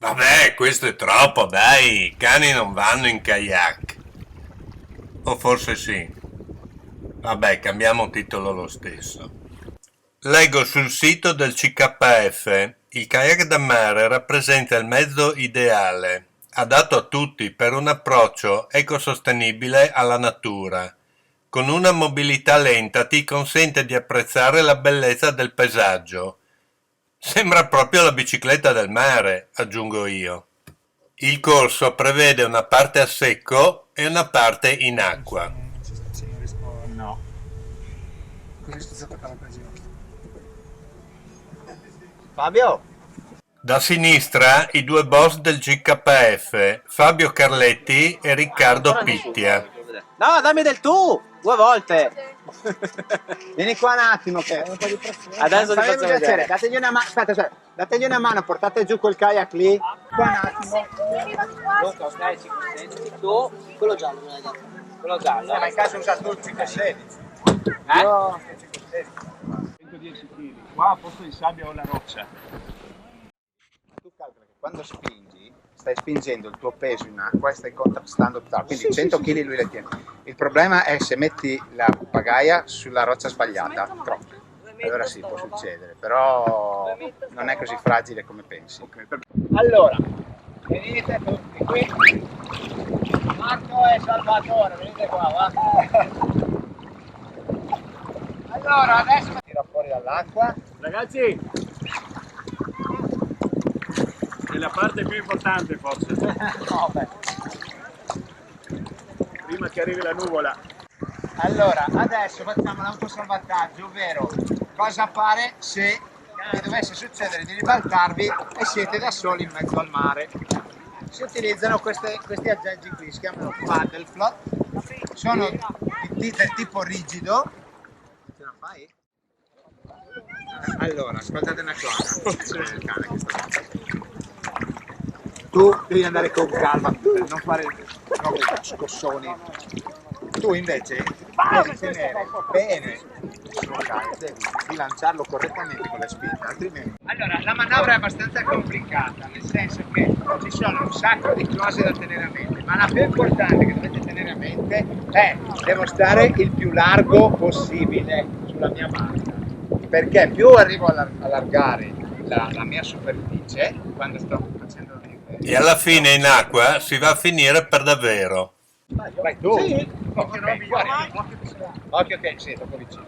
Vabbè, questo è troppo, dai, i cani non vanno in kayak. O forse sì. Vabbè, cambiamo titolo lo stesso. Leggo sul sito del CKF, il kayak da mare rappresenta il mezzo ideale, adatto a tutti per un approccio ecosostenibile alla natura. Con una mobilità lenta ti consente di apprezzare la bellezza del paesaggio. Sembra proprio la bicicletta del mare, aggiungo io. Il corso prevede una parte a secco e una parte in acqua. No. Così sto giocando per giro. Fabio? Da sinistra i due boss del GKF, Fabio Carletti e Riccardo Pittia. No, dammi del tu! 2 volte! Vieni qua un attimo che... Adesso ti faccio vedere. Dategli una mano, aspetta, dategli una mano, portate giù quel kayak lì. Qua un attimo. Tu, quello giallo me l'hai dato. Quello giallo. Ma in caso usa tu il 516. 110 kg. Qua a posto di sabbia o la roccia. Tu calcola che quando spingi, stai spingendo il tuo peso in acqua e stai contrastando tutto. Quindi 100 kg lui le tiene. Il problema è se metti la pagaia sulla roccia sbagliata, troppo. Allora sì, può succedere, però non è così fragile come pensi. Allora, venite tutti qui. Marco e Salvatore, venite qua, va. Allora, adesso tiro fuori dall'acqua. Ragazzi, è la parte più importante forse. No, beh. Prima che arrivi la nuvola. Allora, adesso facciamo l'autosalvataggio, ovvero cosa fare se vi dovesse succedere di ribaltarvi e siete da soli in mezzo al mare. Si utilizzano questi aggeggi qui, si chiamano paddle float, sono del tipo rigido. Ce la fai? Allora, ascoltate una cosa, c'è il cane che sta tu devi andare con calma per non fare scossoni. Tu invece devi tenere bene sul cane, devi bilanciarlo correttamente con le spinte, altrimenti. Allora, la manovra è abbastanza complicata, nel senso che ci sono un sacco di cose da tenere a mente, ma la più importante che dovete tenere a mente è devo stare il più largo possibile sulla mia barca, perché più arrivo a allargare la mia superficie quando sto facendo E alla fine in acqua si va a finire per davvero. vai tu! Sì. Occhio che sei troppo vicino.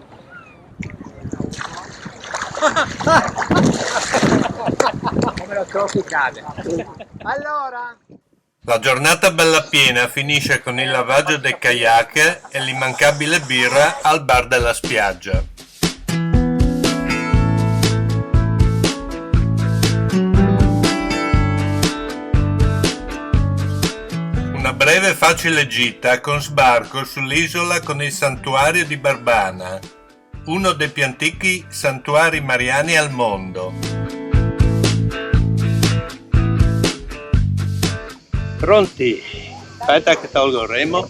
Come lo troppi cade. Allora, La giornata bella piena finisce con il lavaggio dei kayak e l'immancabile birra al bar della spiaggia. Una breve e facile gita con sbarco sull'isola con il santuario di Barbana, uno dei più antichi santuari mariani al mondo. Pronti? Aspetta che tolgo il remo.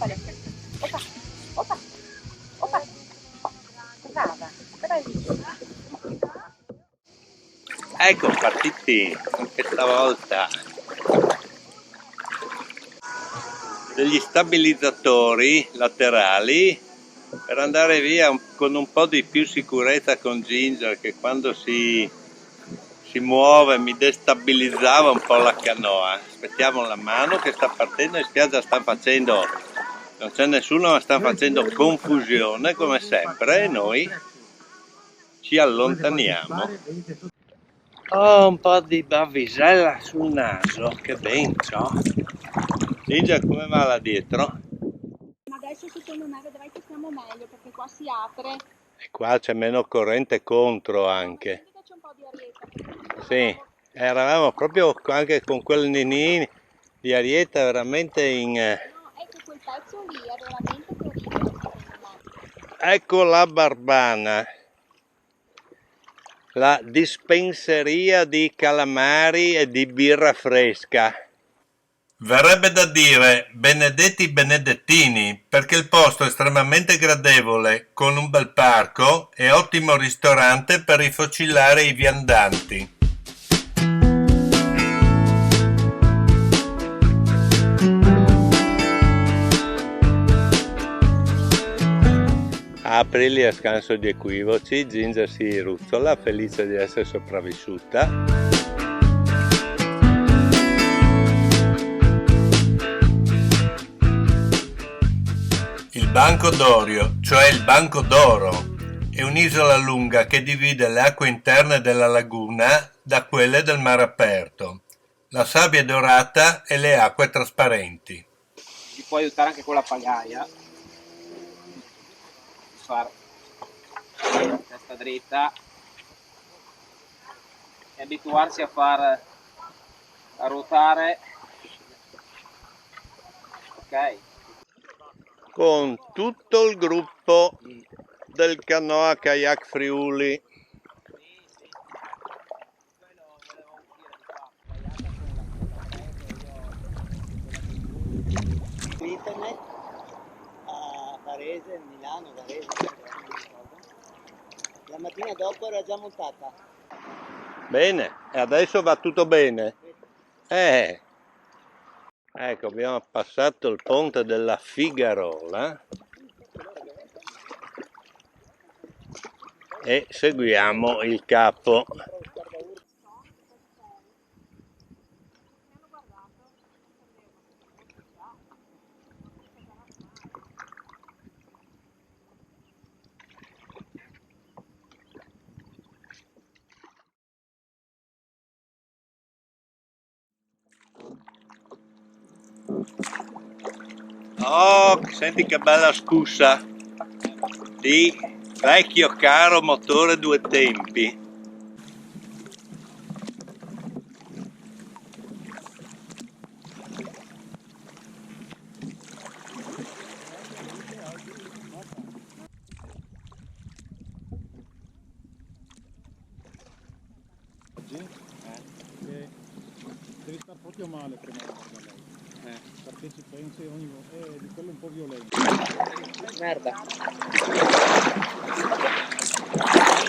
Ecco, partiti anche stavolta. Degli stabilizzatori laterali per andare via con un po' di più sicurezza con Ginger, che quando si muove mi destabilizzava un po' la canoa. Aspettiamo la mano che sta partendo, in spiaggia sta facendo, non c'è nessuno, ma sta facendo confusione come sempre e noi ci allontaniamo. Oh, un po' di bavvisella sul naso, che ben ciò. Ginger, come va là dietro? Ma adesso secondo me vedrai che stiamo meglio perché qua si apre. E qua c'è meno corrente contro anche. C'è un po' di arietta. Sì, eravamo proprio anche con quel ninì di arietta veramente in... No, ecco quel pezzo lì è veramente terribile secondo me. Ecco la Barbana, la dispenseria di calamari e di birra fresca. Verrebbe da dire benedetti benedettini, perché il posto è estremamente gradevole, con un bel parco e ottimo ristorante per rifocillare i viandanti. Aprili a scanso di equivoci, Ginger si ruzzola, felice di essere sopravvissuta. Il Banco d'Orio, cioè il Banco d'Oro, è un'isola lunga che divide le acque interne della laguna da quelle del mare aperto. La sabbia è dorata e le acque trasparenti. Ti può aiutare anche con la pagaia. Fare testa dritta e abituarsi a ruotare. Ok. Con tutto il gruppo del Canoa Kayak Friuli. Internet a Varese, Milano, Varese, la mattina dopo era già montata. Bene, e adesso va tutto bene? Ecco, abbiamo passato il ponte della Figarola e seguiamo il capo. Oh, senti che bella scussa di vecchio caro motore due tempi. Devi stare proprio male prima di andare da lei. Perché ci pensi di quello un po' violento. Merda.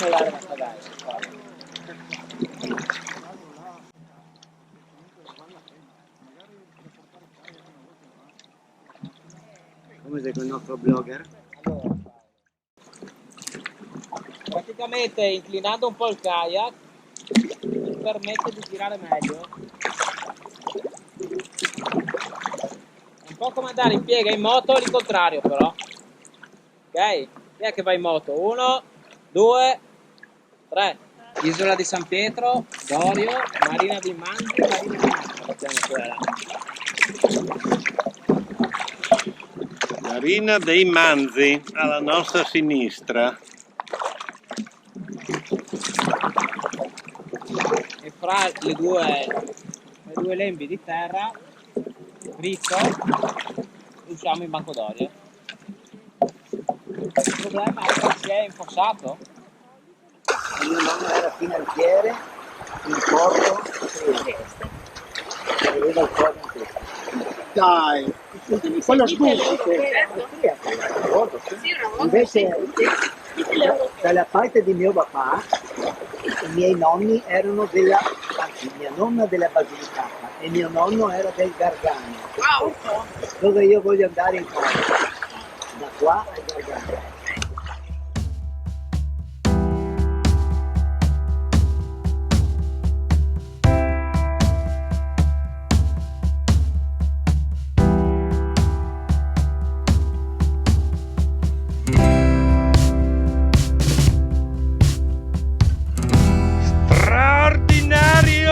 Non dare una cagata. Come sei con il nostro blogger? Allora, praticamente inclinando un po' il kayak mi permette di girare meglio. Un po' come andare in piega in moto, il contrario però. Ok? Chi è che va in moto? 1, 2, 3. Isola di San Pietro, Dorio, Marina di Manzi, Marina di Manzi. Marina dei Manzi alla nostra sinistra. E fra le due lembi di terra, dritto, usciamo in Banco d'Orio. Il problema è che si è infossato. Mio nonno era finanziere in porto Trieste. Aveva il porto in Trieste. Dai, quello scusi. Invece dalla parte di mio papà i miei nonni erano anzi mia nonna della Basilicata e mio nonno era del Gargano. Dove io voglio andare in casa, da qua al Gargano. Straordinario!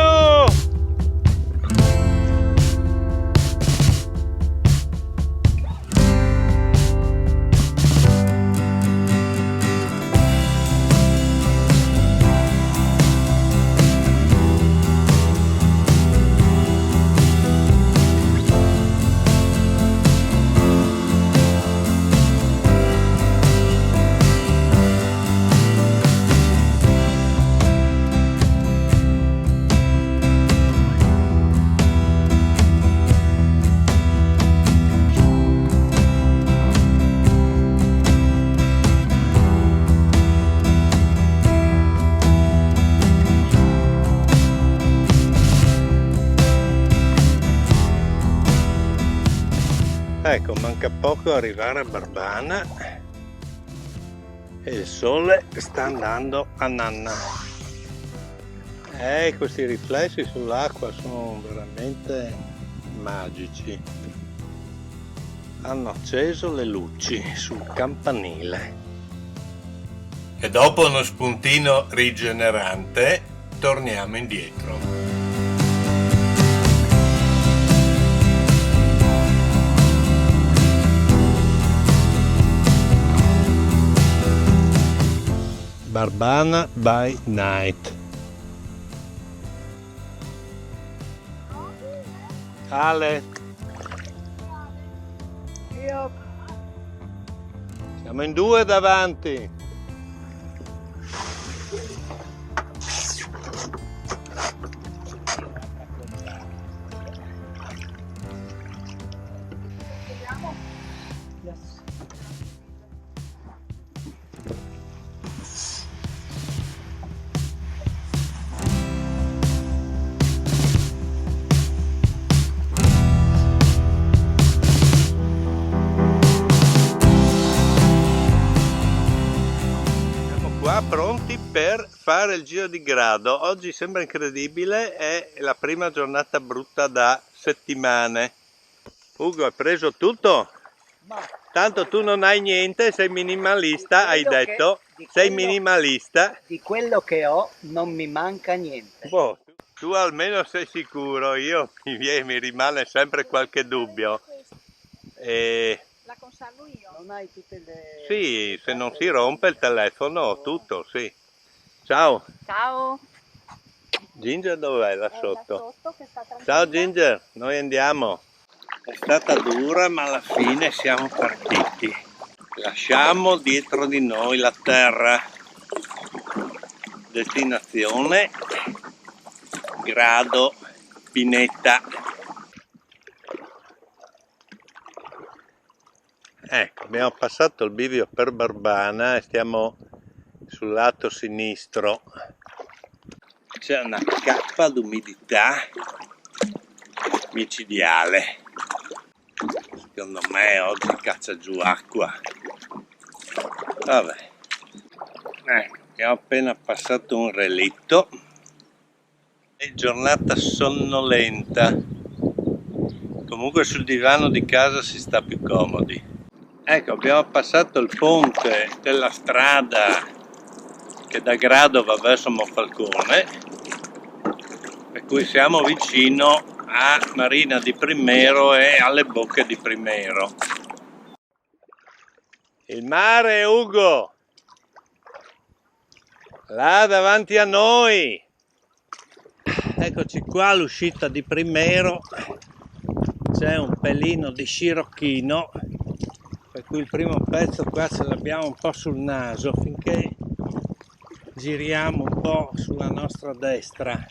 Ecco, manca poco arrivare a Barbana. e il sole sta andando a nanna. Questi riflessi sull'acqua sono veramente magici. Hanno acceso le luci sul campanile. E dopo uno spuntino rigenerante torniamo indietro. Barbana by night. Ale. Siamo in due davanti. Pronti per fare il giro di grado. Oggi sembra incredibile, è la prima giornata brutta da settimane. Ugo, hai preso tutto? Tanto tu non hai niente, sei minimalista, hai detto. Sei minimalista. Di quello che ho non mi manca niente. Boh, tu almeno sei sicuro, io mi rimane sempre qualche dubbio. La conservo io. Non hai tutte le... Sì, se non si rompe il telefono, tutto, sì. Ciao. Ciao. Ginger dov'è là sotto? Che sta Ciao Ginger, noi andiamo. È stata dura ma alla fine siamo partiti. Lasciamo dietro di noi la terra. Destinazione Grado Pineta. Ecco, abbiamo passato il bivio per Barbana e stiamo sul lato sinistro. C'è una cappa d'umidità micidiale. Secondo me oggi caccia giù acqua. Vabbè. Ecco, abbiamo appena passato un relitto. È giornata sonnolenta. Comunque sul divano di casa si sta più comodi. Ecco, abbiamo passato il ponte della strada che da Grado va verso Monfalcone, per cui siamo vicino a Marina di Primero e alle Bocche di Primero. Il mare, Ugo! Là davanti a noi! Eccoci qua all'uscita di Primero, c'è un pelino di scirocchino, per cui il primo pezzo qua ce l'abbiamo un po' sul naso finché giriamo un po' sulla nostra destra.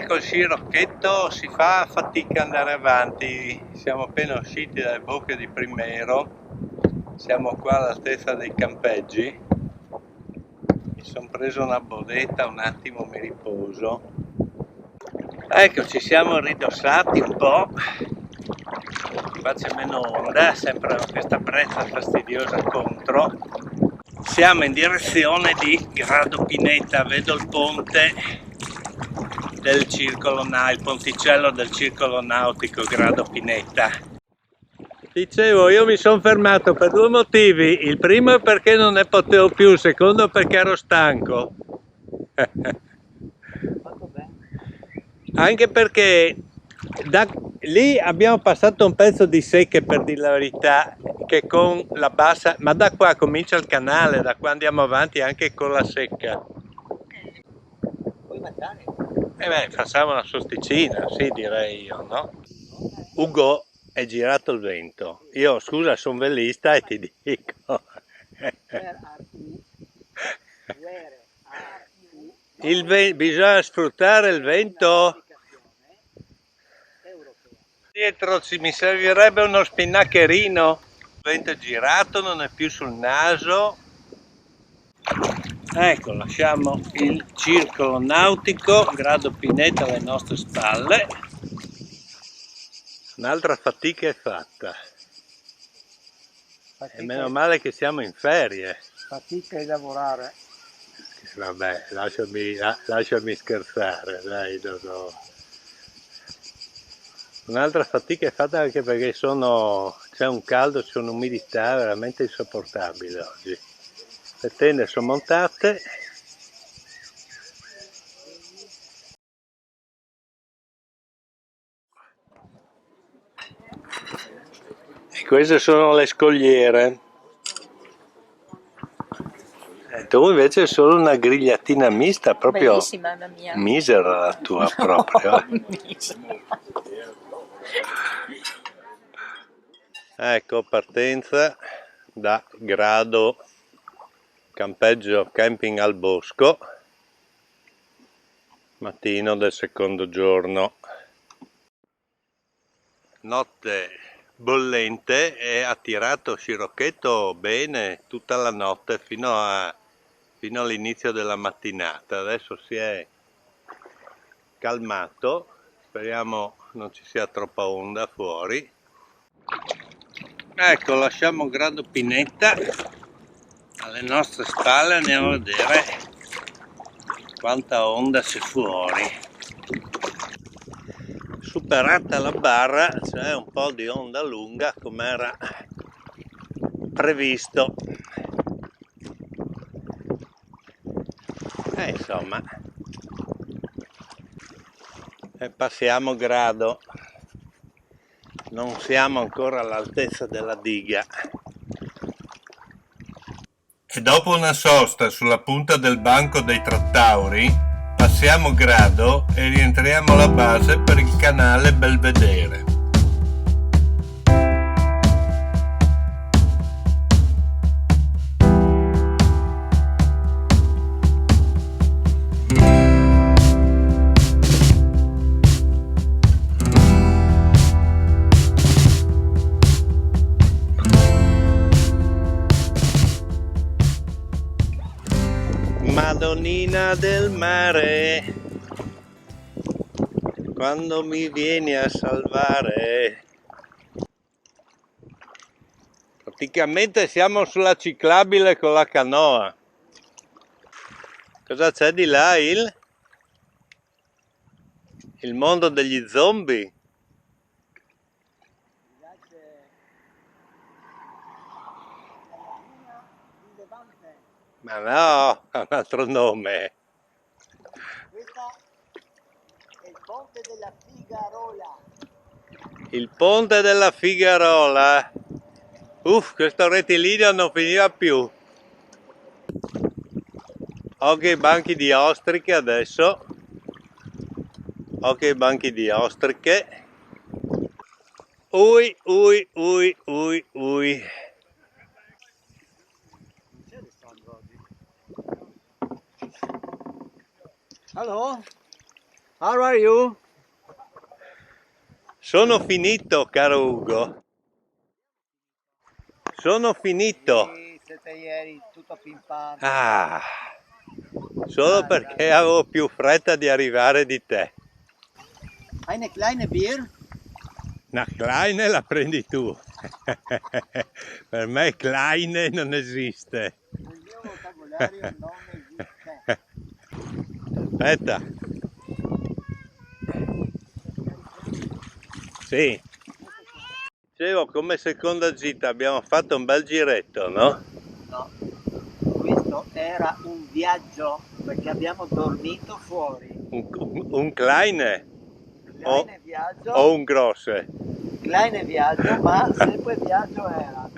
Col scirocchetto si fa fatica ad andare avanti. Siamo appena usciti dalle Bocche di Primero, siamo qua all'altezza dei campeggi. Mi sono preso una bodetta, un attimo mi riposo. Ecco, ci siamo ridossati un po'. Faccia meno onda, sempre questa brezza fastidiosa contro. Siamo in direzione di Grado Pineta, vedo il ponte del circolo, il ponticello del circolo nautico Grado Pineta. Dicevo, io mi sono fermato per due motivi, il primo è perché non ne potevo più, il secondo perché ero stanco. Anche perché da lì abbiamo passato un pezzo di secche, per dire la verità, che con la bassa, ma da qua comincia il canale, da qua andiamo avanti anche con la secca. Puoi mangiare? Facciamo una sosticina, sì, direi io, no? Ugo, è girato il vento. Io, scusa, sono velista e ti dico. Bisogna sfruttare il vento. Dietro mi servirebbe uno spinaccherino. Il vento è girato, non è più sul naso. Ecco, lasciamo il circolo nautico, Grado Pineta alle nostre spalle. Un'altra fatica è fatta. E meno male che siamo in ferie. Fatica di lavorare. Vabbè, lasciami scherzare, dai, Un'altra fatica è fatta anche perché c'è un caldo, c'è un'umidità veramente insopportabile oggi. Le tende sono montate. E queste sono le scogliere. Tu invece è solo una grigliatina mista, proprio bellissima la mia. misera la tua proprio. Ecco, partenza da Grado, campeggio camping al bosco, mattino del secondo giorno. Notte bollente e ha tirato scirocchetto bene tutta la notte fino all'inizio della mattinata. Adesso si è calmato, speriamo non ci sia troppa onda fuori. Ecco, lasciamo Grado Pineta alle nostre spalle, andiamo a vedere quanta onda c'è fuori. Superata la barra c'è un po' di onda lunga come era previsto. Insomma, passiamo Grado, non siamo ancora all'altezza della diga. E dopo una sosta sulla punta del banco dei Trattauri, passiamo Grado e rientriamo alla base per il canale Belvedere. Madonnina del mare, quando mi vieni a salvare. Praticamente siamo sulla ciclabile con la canoa. Cosa c'è di là? Il mondo degli zombie. Ma no, ha un altro nome. Questo è il ponte della Figarola. Il ponte della Figarola. Questo rettilineo non finiva più. Occhio ai banchi di ostriche adesso. Occhio ai banchi di ostriche. Ui, ui, ui, ui, ui. Hello, how are you? Sono finito, caro Ugo. Sono finito. Sì, siete ieri tutto pimpante. Solo perché avevo più fretta di arrivare di te. Eine kleine Bier? Una Kleine la prendi tu. Per me Kleine non esiste. Nel mio vocabolario non esiste. Aspetta. Sì. Dicevo, come seconda gita abbiamo fatto un bel giretto, no? No, questo era un viaggio perché abbiamo dormito fuori. Un Kleine? Kleine viaggio. O un Grosse? Kleine viaggio, ma sempre viaggio era.